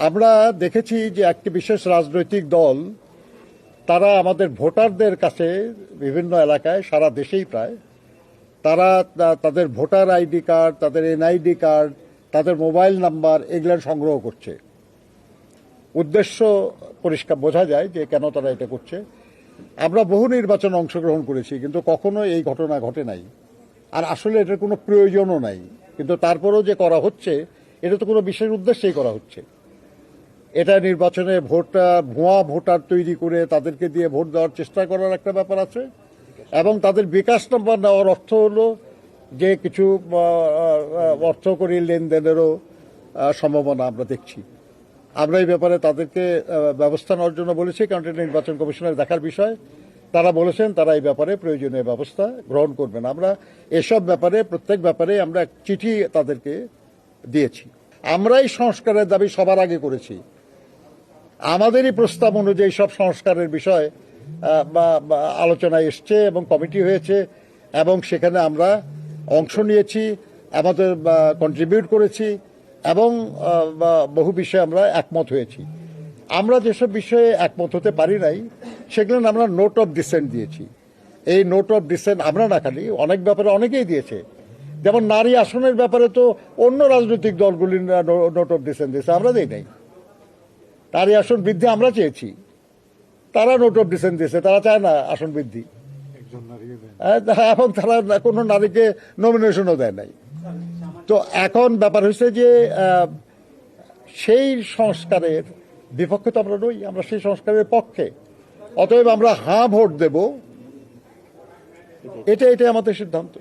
আমরা দেখেছি যে একটি বিশেষ রাজনৈতিক দল তারা আমাদের ভোটারদের কাছে বিভিন্ন এলাকায় সারা দেশেই প্রায় তারা তাদের ভোটার আইডি কার্ড, তাদের এনআইডি কার্ড, তাদের মোবাইল নাম্বার এগুলো সংগ্রহ করছে। উদ্দেশ্য পরিষ্কার বোঝা যায় যে কেন তারা এটা করছে। আমরা বহু নির্বাচনে অংশগ্রহণ করেছি, কিন্তু কখনো এই ঘটনা ঘটে নাই, আর আসলে এটার কোনো প্রয়োজনও নাই। কিন্তু তারপরেও যে করা হচ্ছে, এটা তো কোনো বিশেষ উদ্দেশ্যেই করা হচ্ছে। এটা নির্বাচনে ভুয়া ভোটার তৈরি করে তাদেরকে দিয়ে ভোট দেওয়ার চেষ্টা করার একটা ব্যাপার আছে, এবং তাদের বিকাশ নম্বর নেওয়ার অর্থ হলো যে কিছু অর্থকরী লেনদেনেরও সম্ভাবনা আমরা দেখছি। আমরা এই ব্যাপারে তাদেরকে ব্যবস্থা নেওয়ার জন্য বলেছি, কারণ এটা নির্বাচন কমিশনের দেখার বিষয়। তারা বলেছেন তারা এই ব্যাপারে প্রয়োজনীয় ব্যবস্থা গ্রহণ করবেন। আমরা এসব ব্যাপারে প্রত্যেক ব্যাপারে আমরা চিঠি তাদেরকে দিয়েছি। আমরাই সংস্কারের দাবি সবার আগে করেছি। আমাদেরই প্রস্তাব অনুযায়ী সব সংস্কারের বিষয় আলোচনায় এসছে এবং কমিটি হয়েছে, এবং সেখানে আমরা অংশ নিয়েছি, আমাদের কন্ট্রিবিউট করেছি, এবং বহু বিষয়ে আমরা একমত হয়েছি। আমরা যেসব বিষয়ে একমত হতে পারি নাই সেগুলো আমরা নোট অফ ডিসেন্ট দিয়েছি। এই নোট অফ ডিসেন্ট আমরা না, খালি অনেক ব্যাপারে অনেকেই দিয়েছে। যেমন নারী আসনের ব্যাপারে তো অন্য রাজনৈতিক দলগুলি নোট অফ ডিসেন্ট দিয়েছে, আমরা দিই নাই। নারী আসন বৃদ্ধি আমরা চেয়েছি, তারা নোট অফ ডিসেন্ট দিয়েছে, তারা চায় না আসন বৃদ্ধি, এবং তারা কোনো নারীকে নমিনেশনও দেয় নাই। তো এখন ব্যাপার হয়েছে যে সেই সংস্কারের বিপক্ষে তো আমরা নই, আমরা সেই সংস্কারের পক্ষে। অতএব আমরা হাঁ ভোট দেব, এটাই আমাদের সিদ্ধান্ত।